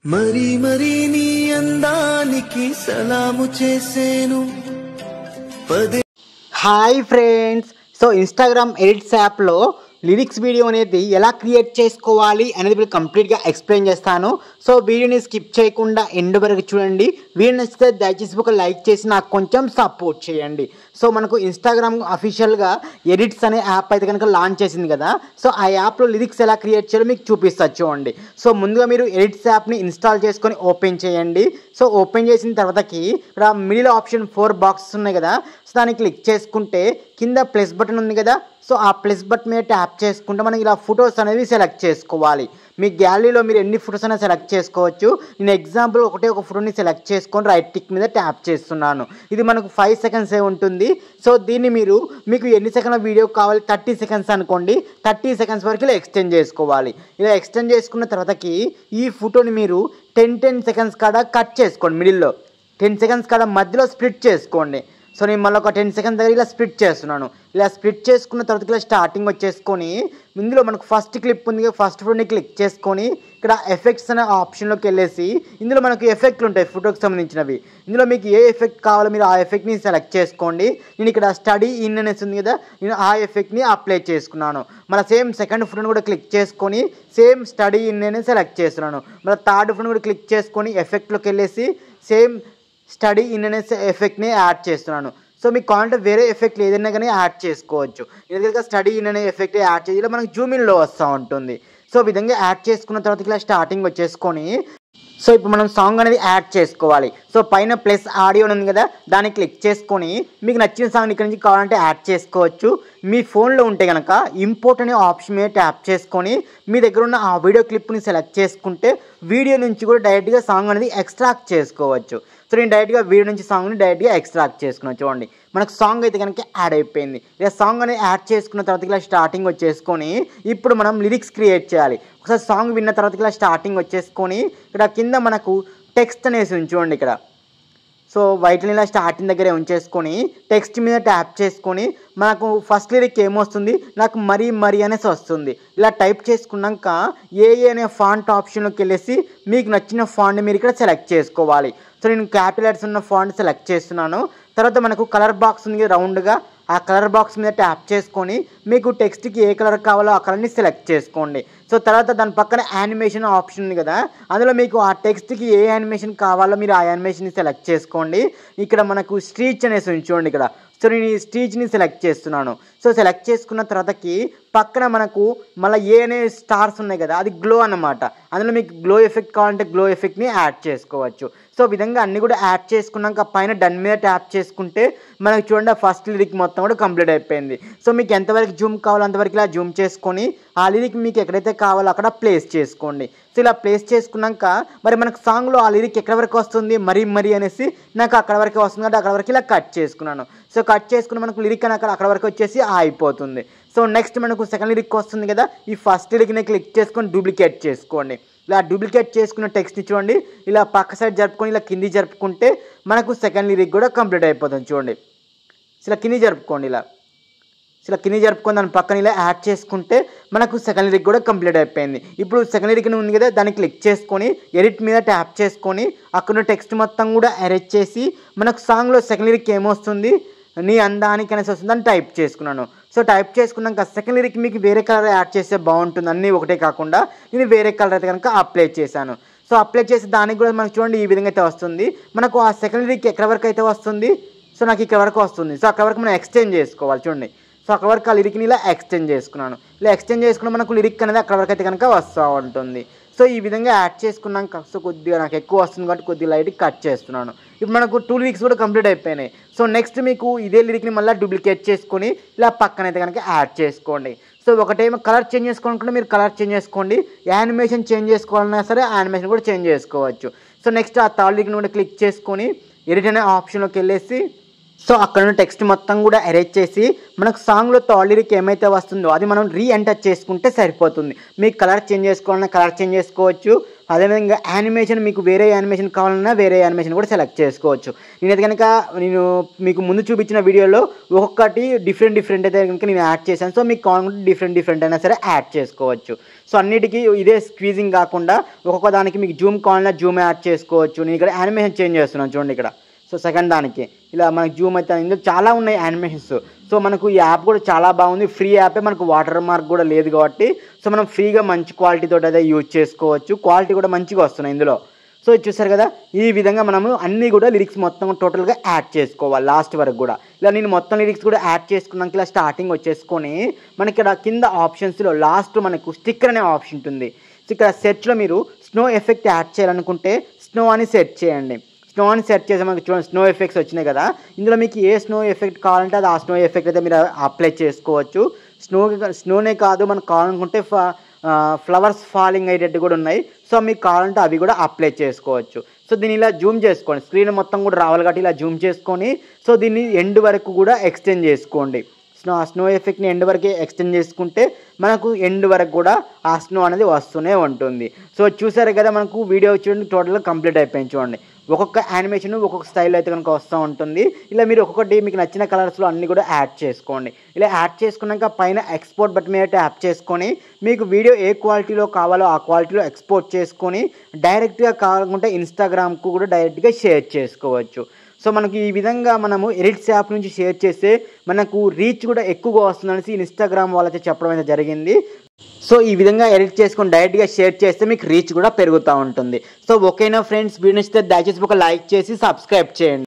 మరీ మరీ నీ అందానికి సలాము చేసేను పదే. Hi friends, so Instagram edits యాప్లో లిరిక్స్ వీడియో అనేది ఎలా క్రియేట్ చేసుకోవాలి అనేది ఇప్పుడు కంప్లీట్గా ఎక్స్ప్లెయిన్ చేస్తాను. సో వీడియోని స్కిప్ చేయకుండా ఎండ్ వరకు చూడండి. వీడియో నచ్చితే దయచేసి ఒక లైక్ చేసి నాకు కొంచెం సపోర్ట్ చేయండి. సో మనకు ఇన్స్టాగ్రామ్ అఫీషియల్గా ఎడిట్స్ అనే యాప్ అయితే కనుక లాంచ్ చేసింది కదా. సో ఆ యాప్లో లిరిక్స్ ఎలా క్రియేట్ చేయాలో మీకు చూపిస్తారు చూడండి. సో ముందుగా మీరు ఎడిట్స్ యాప్ని ఇన్స్టాల్ చేసుకొని ఓపెన్ చేయండి. సో ఓపెన్ చేసిన తర్వాతకి ఇక్కడ మిడిల్ ఆప్షన్ 4 బాక్సెస్ ఉన్నాయి కదా. సో దాన్ని క్లిక్ చేసుకుంటే కింద ప్లస్ బటన్ ఉంది కదా. సో ఆ ప్లస్ బటన్ మీద ట్యాప్ చేసుకుంటే మనం ఇలా ఫొటోస్ అనేవి సెలెక్ట్ చేసుకోవాలి. మీ గ్యాలరీలో మీరు ఎన్ని ఫొటోస్ అయినా సెలెక్ట్ చేసుకోవచ్చు. నేను ఎగ్జాంపుల్ ఒక ఫోటోని సెలెక్ట్ చేసుకొని రైట్ టిక్ మీద ట్యాప్ చేస్తున్నాను. ఇది మనకు 5 సెకండ్స్ ఉంటుంది. సో దీన్ని మీకు ఎన్ని సెకండ్ల వీడియో కావాలి, 30 సెకండ్స్ అనుకోండి. 30 సెకండ్స్ వరకు ఇలా ఎక్స్టెండ్ చేసుకోవాలి. ఇలా ఎక్స్టెండ్ చేసుకున్న తర్వాతకి ఈ ఫోటోని మీరు 10 సెకండ్స్ కాడ కట్ చేసుకోండి. మిడిల్లో 10 సెకండ్స్ కాడ మధ్యలో స్ప్లిట్ చేసుకోండి. సో నేను మళ్ళీ ఒక 10 సెకండ్స్ దగ్గర ఇలా స్ప్లిట్ చేస్తున్నాను. ఇలా స్ప్లిట్ చేసుకున్న తర్వాత ఇలా స్టార్టింగ్ వచ్చేసుకొని ఇందులో మనకు ఫస్ట్ క్లిప్ ఉంది, ఫస్ట్ ఫోటోని క్లిక్ చేసుకొని ఇక్కడ ఎఫెక్ట్స్ అనే ఆప్షన్లోకి వెళ్ళేసి ఇందులో మనకు ఎఫెక్ట్లు ఉంటాయి ఫోటోకి సంబంధించినవి. ఇందులో మీకు ఏ ఎఫెక్ట్ కావాలో మీరు ఆ ఎఫెక్ట్ని సెలెక్ట్ చేసుకోండి. నేను ఇక్కడ స్టడీ ఇన్ అనేసి ఉంది కదా, నేను ఆ ఎఫెక్ట్ని అప్లై చేసుకున్నాను. మళ్ళీ సేమ్ సెకండ్ ఫోటోని కూడా క్లిక్ చేసుకొని సేమ్ స్టడీ ఇన్ అనేది సెలెక్ట్ చేస్తున్నాను. మళ్ళీ థర్డ్ ఫోటోని కూడా క్లిక్ చేసుకొని ఎఫెక్ట్లోకి వెళ్ళేసి సేమ్ స్టడీ ఇన్ అనే ఎఫెక్ట్ని యాడ్ చేస్తున్నాను. సో మీకు కావాలంటే వేరే ఎఫెక్ట్ ఏదైనా కానీ యాడ్ చేసుకోవచ్చు. ఎందుకంటే స్టడీ ఇన్ అనే ఎఫెక్ట్ యాడ్ చేసి ఇలా మనకు జూమ్ ఇన్లో వస్తూ ఉంటుంది. సో విధంగా యాడ్ చేసుకున్న తర్వాత ఇలా స్టార్టింగ్ వచ్చేసుకొని సో ఇప్పుడు మనం సాంగ్ అనేది యాడ్ చేసుకోవాలి. సో పైన ప్లస్ ఆడియో ఉంది కదా, దాన్ని క్లిక్ చేసుకొని మీకు నచ్చిన సాంగ్ ఇక్కడ నుంచి కావాలంటే యాడ్ చేసుకోవచ్చు. మీ ఫోన్లో ఉంటే కనుక ఇంపోర్ట్ అనే ఆప్షన్ మీద ట్యాప్ చేసుకొని మీ దగ్గర ఉన్న ఆ వీడియో క్లిప్ని సెలెక్ట్ చేసుకుంటే వీడియో నుంచి కూడా డైరెక్ట్గా సాంగ్ అనేది ఎక్స్ట్రాక్ట్ చేసుకోవచ్చు. సో నేను డైరెక్ట్గా వీడియో నుంచి సాంగ్ని డైరెక్ట్గా ఎక్స్ట్రాక్ట్ చేసుకున్నాను. చూడండి మనకు సాంగ్ అయితే కనుక యాడ్ అయిపోయింది. ఇలా సాంగ్ అనేది యాడ్ చేసుకున్న తర్వాత ఇలా స్టార్టింగ్ వచ్చేసుకొని ఇప్పుడు మనం లిరిక్స్ క్రియేట్ చేయాలి. ఒకసారి సాంగ్ విన్న తర్వాత ఇలా స్టార్టింగ్ వచ్చేసుకొని ఇక్కడ కింద మనకు టెక్స్ట్ అనేసి ఉంచుకోండి. ఇక్కడ సో వైట్ని ఇలా స్టార్టింగ్ దగ్గరే ఉంచేసుకొని టెక్స్ట్ మీద ట్యాప్ చేసుకొని మనకు ఫస్ట్ లిరిక్ ఏమొస్తుంది, నాకు మరీ అనేసి వస్తుంది. ఇలా టైప్ చేసుకున్నాక ఏ అనే ఫాంట్ ఆప్షన్లోకి వెళ్ళేసి మీకు నచ్చిన ఫాంట్ని మీరు ఇక్కడ సెలెక్ట్ చేసుకోవాలి. సో నేను క్యాపిటల్ లెటర్స్ ఉన్న ఫాంట్ సెలెక్ట్ చేస్తున్నాను. తర్వాత మనకు కలర్ బాక్స్ ఉంది రౌండ్గా, ఆ కలర్ బాక్స్ మీద ట్యాప్ చేసుకొని మీకు టెక్స్ట్కి ఏ కలర్ కావాలో ఆ కలర్ని సెలెక్ట్ చేసుకోండి. సో తర్వాత దాని పక్కన యానిమేషన్ ఆప్షన్ ఉంది కదా, అందులో మీకు ఆ టెక్స్ట్కి ఏ యానిమేషన్ కావాలో మీరు ఆ యానిమేషన్ని సెలెక్ట్ చేసుకోండి. ఇక్కడ మనకు స్ట్రీచ్ అనేసి ఉంచుకోండి ఇక్కడ. సో నేను ఈ స్ట్రీచ్ని సెలెక్ట్ చేస్తున్నాను. సో సెలెక్ట్ చేసుకున్న తర్వాతకి పక్కన మనకు మళ్ళీ ఏ అనే స్టార్స్ ఉన్నాయి కదా, అది గ్లో అన్నమాట. అందులో మీకు గ్లో ఎఫెక్ట్ కావాలంటే గ్లో ఎఫెక్ట్ని యాడ్ చేసుకోవచ్చు. సో విధంగా అన్నీ కూడా యాడ్ చేసుకున్నాక పైన డన్ మీద ట్యాప్ చేసుకుంటే మనకు చూడండి ఫస్ట్ లిరిక్ మొత్తం కూడా కంప్లీట్ అయిపోయింది. సో మీకు ఎంతవరకు జూమ్ కావాలో అంతవరకు ఇలా జూమ్ చేసుకొని ఆ లిరిక్ మీకు ఎక్కడైతే కావాలో అక్కడ ప్లేస్ చేసుకోండి. సో ఇలా ప్లేస్ చేసుకున్నాక మరి మనకు సాంగ్లో ఆ లిరిక్ ఎక్కడ వరకు వస్తుంది మరీ అనేసి నాకు అక్కడ వరకు వస్తుంది కాబట్టి అక్కడ వరకు ఇలా కట్ చేసుకున్నాను. సో కట్ చేసుకుని మనకు లిరిక్ అని అక్కడ వరకు వచ్చేసి అయిపోతుంది. సో నెక్స్ట్ మనకు సెకండ్ లిరిక్ వస్తుంది కదా, ఈ ఫస్ట్ లిరిక్ని క్లిక్ చేసుకొని డూప్లికేట్ చేసుకోండి. ఇలా డూప్లికేట్ చేసుకున్న టెక్స్ట్ని చూడండి ఇలా పక్క సైడ్ జరుపుకొని ఇలా కింది జరుపుకుంటే మనకు సెకండ్ లిరిక్ కూడా కంప్లీట్ అయిపోతుంది. చూడండి ఇలా కింది జరుపుకోండి. ఇలా కింది జరుపుకొని దాని పక్కన ఇలా యాడ్ చేసుకుంటే మనకు సెకండ్ లిరిక్ కూడా కంప్లీట్ అయిపోయింది. ఇప్పుడు సెకండ్ లిరిక్ ఉంది కదా, దాన్ని క్లిక్ చేసుకొని ఎడిట్ మీద ట్యాప్ చేసుకొని అక్కడ టెక్స్ట్ మొత్తం కూడా అరేంజ్ చేసి మనకు సాంగ్లో సెకండ్ లిరిక్ ఏమొస్తుంది, నీ అందానికి అనేసి వస్తుంది అని టైప్ చేసుకున్నాను. సో టైప్ చేసుకున్నాక సెకండ్ లిరిక్ మీకు వేరే కలర్ యాడ్ చేస్తే బాగుంటుంది, అన్నీ ఒకటే కాకుండా నేను వేరే కలర్ అయితే కనుక అప్లై చేశాను. సో అప్లై చేసి దానికి కూడా మనకు చూడండి ఈ విధంగా అయితే వస్తుంది. మనకు ఆ సెకండ్ లిరిక్ ఎక్కడ వరకు అయితే వస్తుంది, సో నాకు ఇక్కడ వరకు వస్తుంది. సో అక్కడ వరకు మనం ఎక్స్టెండ్ చేసుకోవాలి. చూడండి సో అక్కడ వరకు ఆ లిరిక్ని ఇలా ఎక్స్టెండ్ చేసుకున్నాను. ఇలా ఎక్స్టెండ్ చేసుకున్న మనకు లిరిక్ అనేది అక్కడ వరకు అయితే కనుక వస్తూ ఉంటుంది. సో ఈ విధంగా యాడ్ చేసుకున్నాక సో కొద్దిగా నాకు ఎక్కువ వస్తుంది కాబట్టి కొద్దిగా లైట్ కట్ చేస్తున్నాను. ఇప్పుడు మనకు 2 లిరిక్స్ కూడా కంప్లీట్ అయిపోయినాయి. సో నెక్స్ట్ మీకు ఇదే లిరిక్ని మళ్ళీ డూప్లికేట్ చేసుకొని ఇలా పక్కన అయితే కనుక యాడ్ చేసుకోండి. సో ఒకటేమో కలర్ చేంజ్ చేసుకోవాలనుకుంటే మీరు కలర్ చేంజ్ చేసుకోండి, యానిమేషన్ చేంజ్ చేసుకోవాలన్నా సరే యానిమేషన్ కూడా చేంజ్ చేసుకోవచ్చు. సో నెక్స్ట్ ఆ థర్డ్ లిరిక్ని కూడా క్లిక్ చేసుకొని ఎడిట్ అనే ఆప్షన్లోకి వెళ్ళేసి సో అక్కడ ఉన్న టెక్స్ట్ మొత్తం కూడా అరేంజ్ చేసి మనకు సాంగ్లో థర్డ్ లిరిక్ ఏమైతే వస్తుందో అది మనం రీఎంటర్ చేసుకుంటే సరిపోతుంది. మీకు కలర్ చేంజ్ చేసుకోవాలన్నా కలర్ చేంజ్ చేసుకోవచ్చు, అదేవిధంగా యానిమేషన్ మీకు వేరే యానిమేషన్ కావాలన్నా వేరే యానిమేషన్ కూడా సెలెక్ట్ చేసుకోవచ్చు. నేనైతే కనుక మీకు ముందు చూపించిన వీడియోలో ఒక్కొక్కటి డిఫరెంట్ అయితే కనుక నేను యాడ్ చేశాను. సో మీకు కావాలనుకుంటే డిఫరెంట్ అయినా సరే యాడ్ చేసుకోవచ్చు. సో అన్నిటికీ ఇదే స్క్వీజింగ్ కాకుండా ఒక్కొక్క దానికి మీకు జూమ్ కావాలన్నా జూమ్ యాడ్ చేసుకోవచ్చు. నేను ఇక్కడ యానిమేషన్ చేంజ్ చేస్తున్నాను చూడండి ఇక్కడ. సో సెకండ్ దానికి ఇలా మనకు జూమ్ అయితే ఇందులో చాలా ఉన్నాయి యానిమేషన్స్. సో మనకు ఈ యాప్ కూడా చాలా బాగుంది, ఫ్రీ యాపే, మనకు వాటర్ మార్క్ కూడా లేదు కాబట్టి సో మనం ఫ్రీగా మంచి క్వాలిటీతో అయితే యూజ్ చేసుకోవచ్చు. క్వాలిటీ కూడా మంచిగా వస్తున్నాయి ఇందులో. సో ఇది చూసారు కదా, ఈ విధంగా మనము అన్నీ కూడా లిరిక్స్ మొత్తం టోటల్గా యాడ్ చేసుకోవాలి లాస్ట్ వరకు కూడా. ఇలా నేను మొత్తం లిరిక్స్ కూడా యాడ్ చేసుకున్నాక ఇలా స్టార్టింగ్ వచ్చేసుకొని మనకి ఇక్కడ కింద ఆప్షన్స్లో లాస్ట్ మనకు స్టిక్కర్ అనే ఆప్షన్ ఉంటుంది. సో ఇక్కడ సెర్చ్లో మీరు స్నో ఎఫెక్ట్ యాడ్ చేయాలనుకుంటే స్నో అని సెర్చ్ చేయండి. స్నో అని సెర్చ్ చేసి మనకి చూడండి స్నో ఎఫెక్ట్స్ వచ్చినాయి కదా. ఇందులో మీకు ఏ స్నో ఎఫెక్ట్ కావాలంటే అది ఆ స్నో ఎఫెక్ట్ అయితే మీరు అప్లై చేసుకోవచ్చు. స్నోనే కాదు, మనకు కావాలనుకుంటే ఫ్లవర్స్ ఫాలింగ్ అయ్యేటట్టు కూడా ఉన్నాయి. సో మీకు కావాలంటే అవి కూడా అప్లై చేసుకోవచ్చు. సో దీన్ని ఇలా జూమ్ చేసుకోండి, స్క్రీన్ మొత్తం కూడా రావాలి కాబట్టి ఇలా జూమ్ చేసుకొని సో దీన్ని ఎండ్ వరకు కూడా ఎక్స్టెండ్ చేసుకోండి. స్నో ఎఫెక్ట్ని ఎండ్ వరకే ఎక్స్టెండ్ చేసుకుంటే మనకు ఎండ్ వరకు కూడా ఆ స్నో అనేది వస్తూనే ఉంటుంది. సో చూసారు కదా, మనకు వీడియో చూడండి టోటల్గా కంప్లీట్ అయిపోయింది. చూడండి ఒక్కొక్క యానిమేషన్ ఒక్కొక్క స్టైల్ అయితే కనుక వస్తూ ఉంటుంది. ఇలా మీరు ఒక్కొక్కటి మీకు నచ్చిన కలర్స్లో అన్నీ కూడా యాడ్ చేసుకోండి. ఇలా యాడ్ చేసుకున్నాక పైన ఎక్స్పోర్ట్ బటన్ మీద ట్యాప్ చేసుకొని మీకు వీడియో ఏ క్వాలిటీలో కావాలో ఆ క్వాలిటీలో ఎక్స్పోర్ట్ చేసుకొని డైరెక్ట్గా కావాలనుకుంటే ఇన్స్టాగ్రామ్కు కూడా డైరెక్ట్గా షేర్ చేసుకోవచ్చు. సో మనకి ఈ విధంగా మనము ఎడిట్స్ యాప్ నుంచి షేర్ చేస్తే మనకు రీచ్ కూడా ఎక్కువగా వస్తుందనేసి ఇన్స్టాగ్రామ్ వాళ్ళైతే చెప్పడం అయితే జరిగింది. సో ఈ విధంగా ఎడిట్ చేసుకొని డైరెక్ట్గా షేర్ చేస్తే మీకు రీచ్ కూడా పెరుగుతూ ఉంటుంది. సో ఓకేనా ఫ్రెండ్స్, వీడియో నచ్చితే దయచేసి ఒక లైక్ చేసి సబ్స్క్రైబ్ చేయండి.